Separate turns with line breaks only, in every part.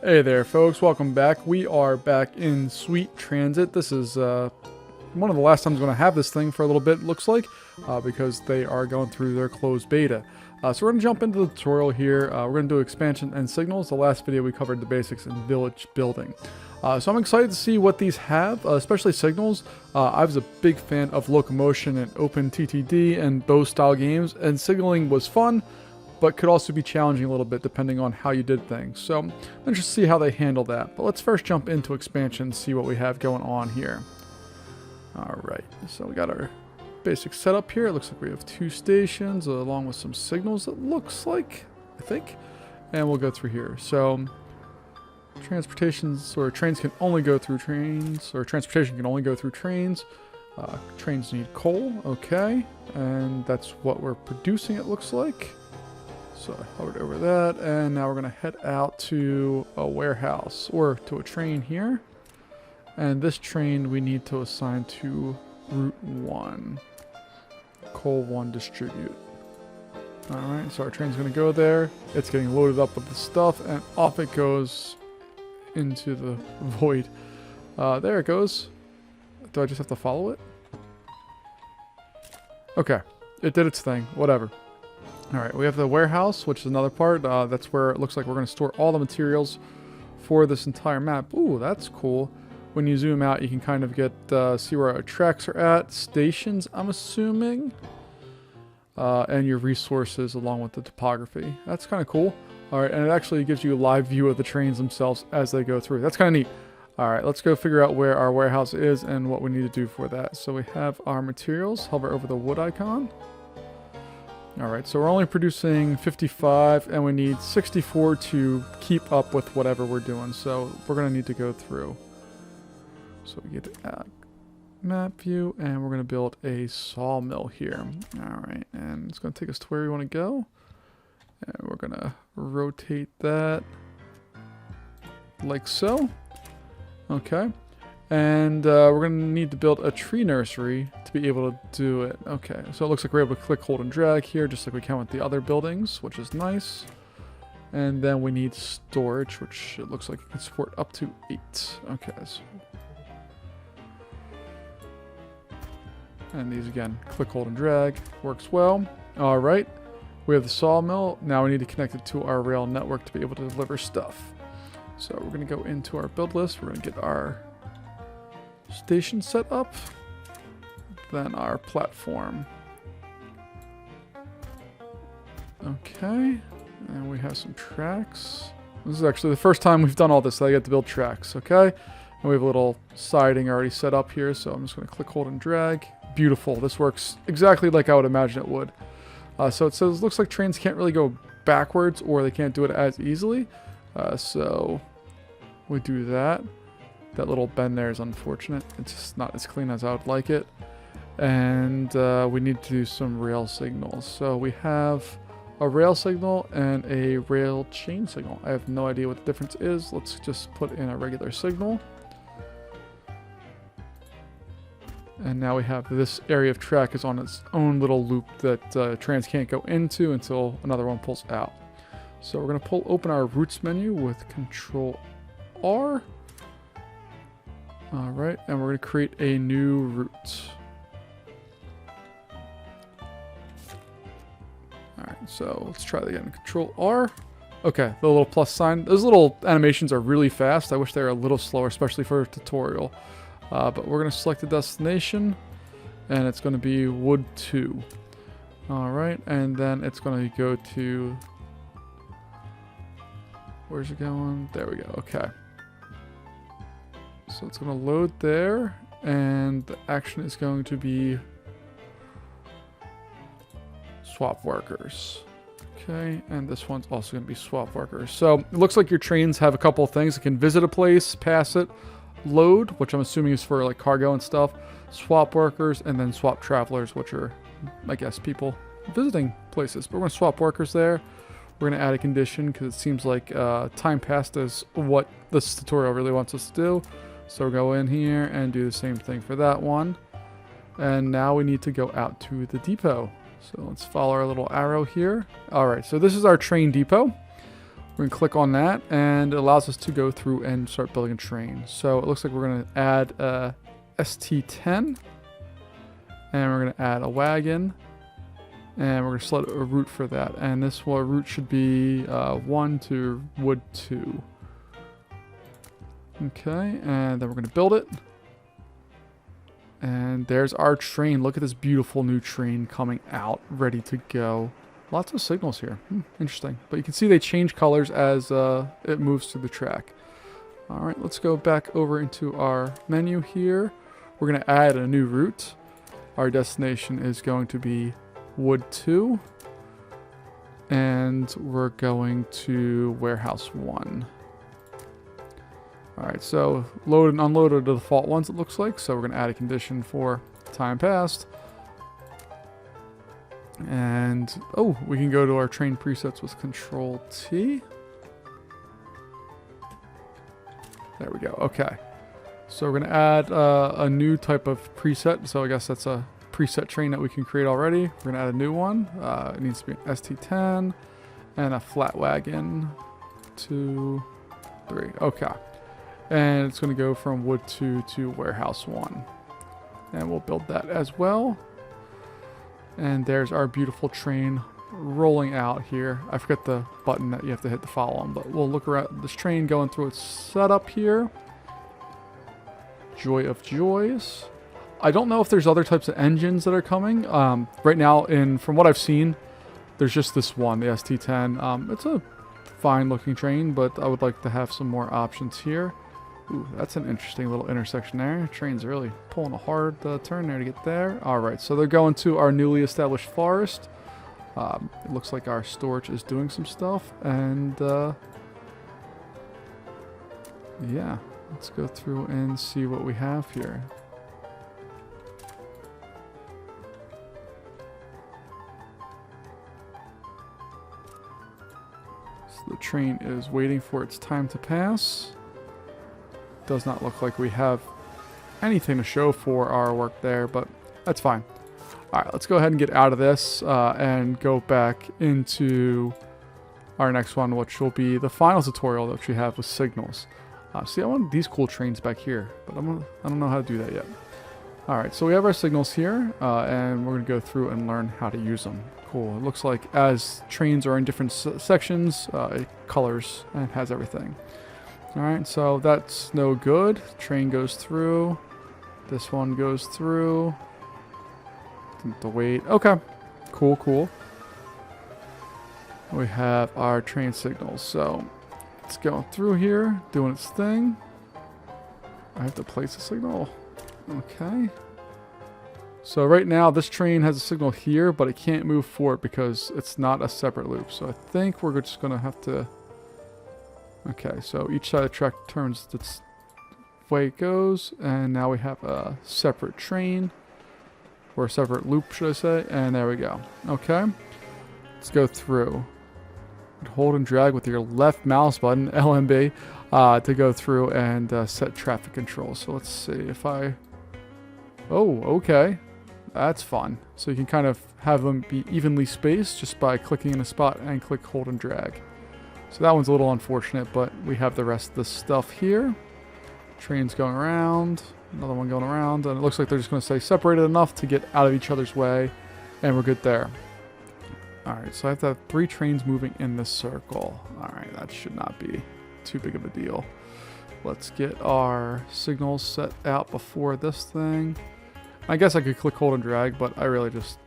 Hey there folks, welcome back. We are back in Sweet Transit. This is one of the last times I'm going to have this thing for a little bit, looks like, because they are going through their closed beta. So we're going to jump into the tutorial here. We're going to do expansion and signals. The last video we covered the basics in village building. So I'm excited to see what these have, especially signals. I was a big fan of locomotion and OpenTTD and those style games, and signaling was fun, but could also be challenging a little bit depending on how you did things. So I'm interested to see how they handle that. But let's first jump into expansion and see what we have going on here. Alright, so we got our basic setup here. It looks like we have 2 stations along with some signals, it looks like, I think. And we'll go through here. So transportations, or trains can only go through trains, or transportation can only go through trains. Trains need coal, okay. And that's what we're producing, it looks like. So I hovered over that, and now we're going to head out to a warehouse, or to a train here. And this train we need to assign to Route 1. Coal 1 distribute. Alright, so our train's going to go there. It's getting loaded up with the stuff, and off it goes into the void. There it goes. Do I just have to follow it? Okay, it did its thing. Whatever. Alright, we have the warehouse, which is another part. That's where it looks like we're going to store all the materials for this entire map. Ooh, that's cool. When you zoom out, you can kind of get see where our tracks are at, stations, I'm assuming, and your resources along with the topography. That's kind of cool. Alright, and it actually gives you a live view of the trains themselves as they go through. That's kind of neat. Alright, let's go figure out where our warehouse is and what we need to do for that. So we have our materials. Hover over the wood icon. Alright, so we're only producing 55 and we need 64 to keep up with whatever we're doing. So we're going to need to go through. So we get to map view, and we're going to build a sawmill here. Alright, and it's going to take us to where we want to go. And we're going to rotate that like so. Okay. And we're going to need to build a tree nursery to be able to do it. Okay, so it looks like we're able to click, hold, and drag here, just like we can with the other buildings, which is nice. And then we need storage, which it looks like it can support up to 8. Okay. So. And these, again, click, hold, and drag. Works well. All right. We have the sawmill. Now we need to connect it to our rail network to be able to deliver stuff. So we're going to go into our build list. We're going to get our station set up, then our platform. Okay, and we have some tracks. This is actually the first time we've done all this, so I get to build tracks, okay? And we have a little siding already set up here, so I'm just going to click, hold, and drag. Beautiful. This works exactly like I would imagine it would. So it says, looks like trains can't really go backwards, or they can't do it as easily. So we do that. That little bend there is unfortunate. It's just not as clean as I would like it. And we need to do some rail signals. So we have a rail signal and a rail chain signal. I have no idea what the difference is. Let's just put in a regular signal. And now we have this area of track is on its own little loop that trains can't go into until another one pulls out. So we're going to open our routes menu with Control R. Alright, and we're going to create a new route. Alright, so let's try that again. Control R. Okay, the little plus sign. Those little animations are really fast. I wish they were a little slower, especially for a tutorial. But we're going to select the destination, and it's going to be Wood 2. Alright, and then it's going to go to... Where's it going? There we go, okay. So it's going to load there, and the action is going to be swap workers. Okay, and this one's also going to be swap workers. So it looks like your trains have a couple of things. It can visit a place, pass it, load, which I'm assuming is for like cargo and stuff, swap workers, and then swap travelers, which are, I guess, people visiting places. But we're going to swap workers there. We're going to add a condition because it seems like time passed is what this tutorial really wants us to do. So we'll go in here and do the same thing for that one. And now we need to go out to the depot. So let's follow our little arrow here. All right, so this is our train depot. We're going to click on that, and it allows us to go through and start building a train. So it looks like we're going to add a ST10, and we're going to add a wagon, and we're going to select a route for that. And this route should be 1 to wood 2. Okay, and then we're going to build it. And there's our train. Look at this beautiful new train coming out, ready to go. Lots of signals here. Interesting. But you can see they change colors as it moves through the track. All right, let's go back over into our menu here. We're going to add a new route. Our destination is going to be Wood 2. And we're going to Warehouse 1. All right, so load and unload are the default ones, it looks like. So we're going to add a condition for time passed. And, oh, we can go to our train presets with Control T. There we go. Okay. So we're going to add a new type of preset. So I guess that's a preset train that we can create already. We're going to add a new one. It needs to be an ST10 and a flat wagon. 2, 3. Okay. And it's going to go from Wood 2 to Warehouse 1. And we'll build that as well. And there's our beautiful train rolling out here. I forget the button that you have to hit to follow on, but we'll look around this train going through its setup here. Joy of joys. I don't know if there's other types of engines that are coming. Right now, from what I've seen, there's just this one, the ST10. It's a fine looking train, but I would like to have some more options here. Ooh, that's an interesting little intersection there. Train's really pulling a hard turn there to get there. All right, so they're going to our newly established forest. It looks like our storage is doing some stuff. And, yeah, let's go through and see what we have here. So the train is waiting for its time to pass. Does not look like we have anything to show for our work there, but that's fine. All right, let's go ahead and get out of this and go back into our next one, which will be the final tutorial that we have with signals. See, I want these cool trains back here, but I don't know how to do that yet. All right, so we have our signals here, and we're going to go through and learn how to use them. Cool. It looks like as trains are in different sections, it colors and has everything. Alright, so that's no good. Train goes through. This one goes through. The wait. Okay. Cool, cool. We have our train signals. So it's going through here, doing its thing. I have to place a signal. Okay. So right now this train has a signal here, but it can't move forward because it's not a separate loop. So I think we're just going to have to... Okay, so each side of the track turns its way it goes, and now we have a separate train, or a separate loop, should I say, and there we go. Okay, let's go through. Hold and drag with your left mouse button, LMB, to go through and set traffic control. So let's see if I... Oh, okay, that's fun. So you can kind of have them be evenly spaced just by clicking in a spot and click, hold, and drag. So that one's a little unfortunate, but we have the rest of the stuff here. Trains going around, another one going around, and it looks like they're just going to stay separated enough to get out of each other's way, and we're good there. Alright, so I have to have 3 trains moving in this circle. Alright, that should not be too big of a deal. Let's get our signals set out before this thing. I guess I could click, hold, and drag, but I really just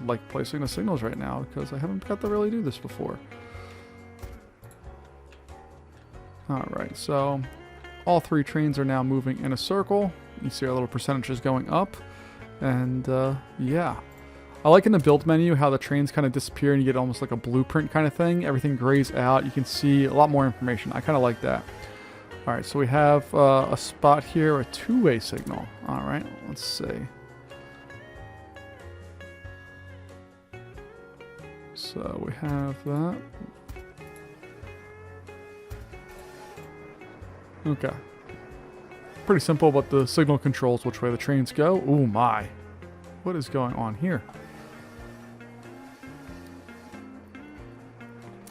like placing the signals right now because I haven't got to really do this before. Alright, so all 3 trains are now moving in a circle. You see our little percentages going up. And yeah. I like in the build menu how the trains kind of disappear and you get almost like a blueprint kind of thing. Everything grays out. You can see a lot more information. I kind of like that. Alright, so we have a spot here, a 2-way signal. Alright, let's see. So we have that. Okay. Pretty simple, but the signal controls which way the trains go. Oh my. What is going on here?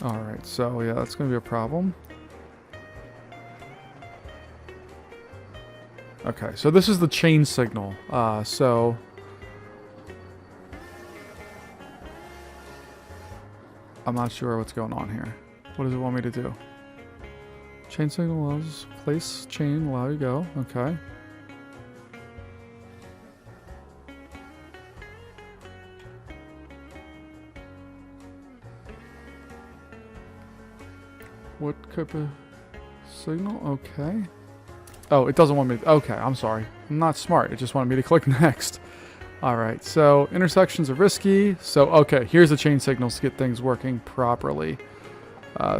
Alright, so yeah, that's going to be a problem. Okay, so this is the chain signal. So I'm not sure what's going on here. What does it want me to do? Chain signal allows place chain, allow you go. Okay. What type of signal? Okay. Oh, it doesn't want me to, okay, I'm sorry. I'm not smart. It just wanted me to click next. Alright, so intersections are risky. So, okay, here's the chain signals to get things working properly.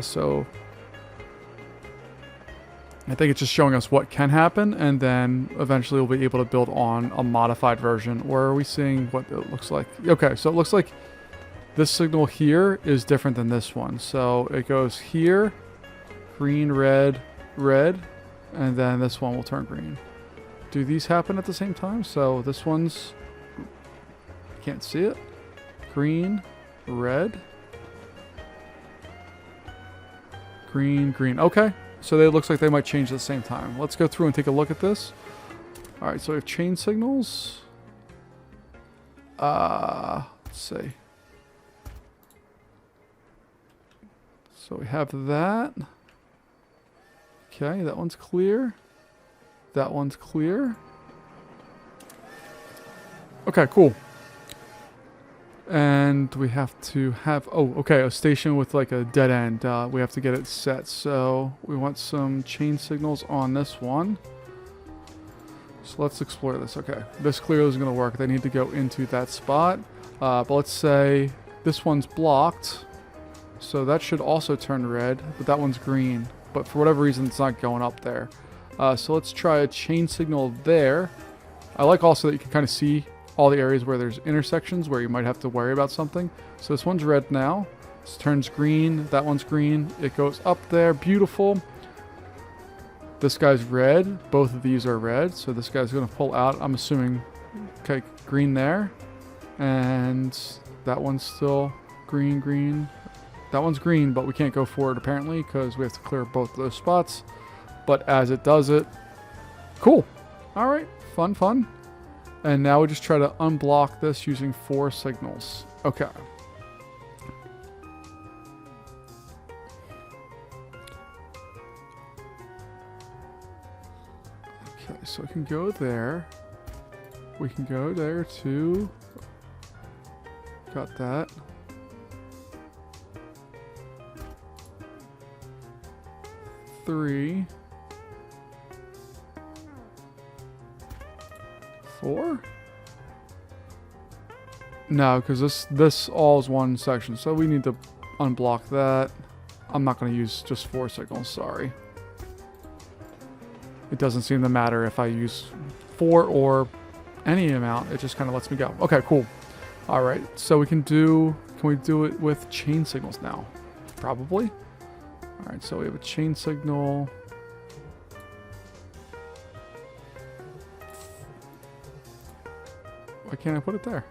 So I think it's just showing us what can happen, and then eventually we'll be able to build on a modified version. Or are we seeing what it looks like? Okay, so it looks like this signal here is different than this one. So it goes here, green, red, red, and then this one will turn green. Do these happen at the same time? So this one's, can't see it, green, red, green, green. Okay, so it looks like they might change at the same time. Let's go through and take a look at this. All right, so we have chain signals. Let's see. So we have that. Okay, that one's clear. That one's clear. Okay, cool. And we have to have, oh, okay, a station with like a dead end. We have to get it set. So we want some chain signals on this one. So let's explore this. Okay, this clearly isn't going to work. They need to go into that spot. But let's say this one's blocked. So that should also turn red, but that one's green. But for whatever reason, it's not going up there. So let's try a chain signal there. I like also that you can kind of see all the areas where there's intersections where you might have to worry about something. So this one's red now. This turns green. That one's green. It goes up there. Beautiful. This guy's red. Both of these are red. So this guy's going to pull out. I'm assuming, okay, green there. And that one's still green, green. That one's green, but we can't go forward apparently because we have to clear both of those spots. But as it does it, cool. All right, fun, fun. And now we just try to unblock this using 4 signals. Okay. Okay, so we can go there. We can go there too. Got that. Three. 4? No, because this all is one section, so we need to unblock that. I'm not going to use just 4 signals, sorry. It doesn't seem to matter if I use 4 or any amount, it just kind of lets me go. Okay, cool. Alright, so can we do it with chain signals now? Probably. Alright, so we have a chain signal. Why can't I put it there?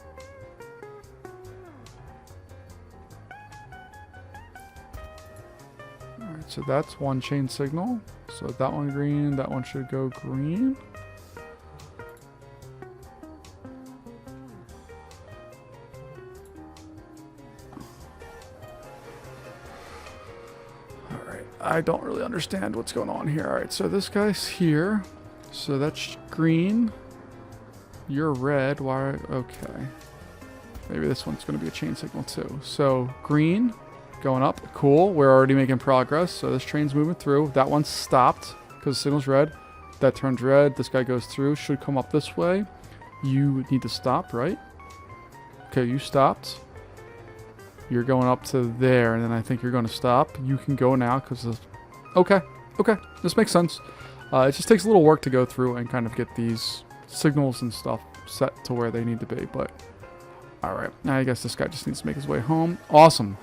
Alright, so that's one chain signal. So that one green, that one should go green. Alright, I don't really understand what's going on here. Alright, so this guy's here. So that's green. You're red. Why? Okay. Maybe this one's going to be a chain signal too. So green going up. Cool. We're already making progress. So this train's moving through. That one's stopped because the signal's red. That turns red. This guy goes through. Should come up this way. You need to stop, right? Okay, you stopped. You're going up to there, and then I think you're going to stop. You can go now because this... Okay. Okay. This makes sense. It just takes a little work to go through and kind of get these signals and stuff set to where they need to be, but all right, I guess this guy just needs to make his way home. Awesome.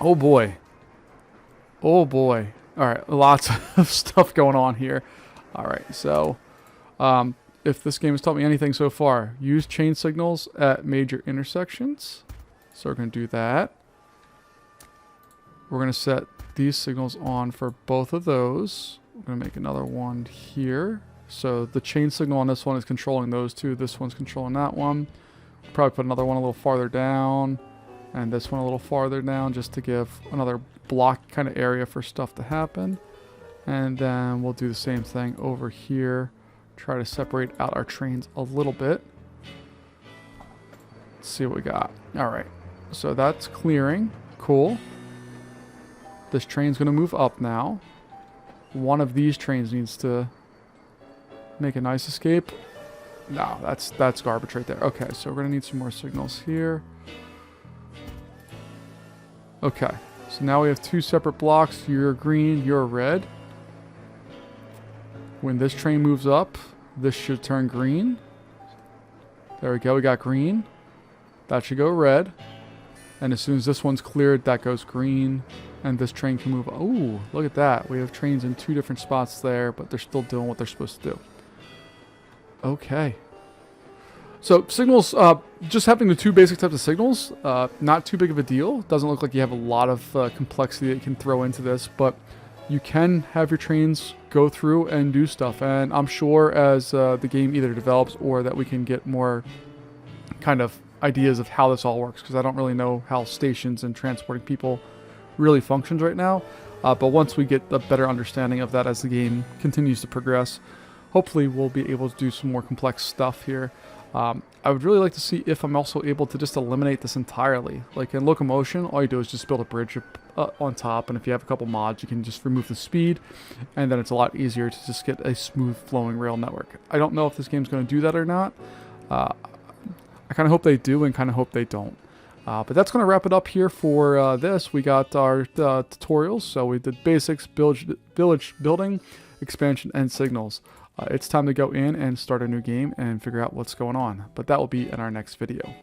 Oh boy. Oh boy. All right, lots of stuff going on here. All right, so if this game has taught me anything so far, use chain signals at major intersections. So we're going to do that. We're going to set these signals on for both of those. We're going to make another one here. So the chain signal on this one is controlling those two. This one's controlling that one. Probably put another one a little farther down. And this one a little farther down just to give another block kind of area for stuff to happen. And then we'll do the same thing over here. Try to separate out our trains a little bit. Let's see what we got. All right. So that's clearing. Cool. This train's going to move up now. One of these trains needs to make a nice escape. No, that's garbage right there. Okay, so we're going to need some more signals here. Okay, so now we have two separate blocks. You're green, you're red. When this train moves up, this should turn green. There we go, we got green. That should go red. And as soon as this one's cleared, that goes green. And this train can move. Ooh, look at that. We have trains in two different spots there, but they're still doing what they're supposed to do. Okay. So signals, just having the two basic types of signals, not too big of a deal. Doesn't look like you have a lot of complexity that you can throw into this, but you can have your trains go through and do stuff. And I'm sure as the game either develops or that we can get more kind of ideas of how this all works, because I don't really know how stations and transporting people really functions right now. But once we get a better understanding of that as the game continues to progress, hopefully we'll be able to do some more complex stuff here. I would really like to see if I'm also able to just eliminate this entirely. Like in locomotion, all you do is just build a bridge on top, and if you have a couple mods, you can just remove the speed, and then it's a lot easier to just get a smooth flowing rail network. I don't know if this game's going to do that or not. I kind of hope they do and kind of hope they don't. But that's going to wrap it up here for this. We got our tutorials. So we did basics, village building, expansion, and signals. It's time to go in and start a new game and figure out what's going on. But that will be in our next video.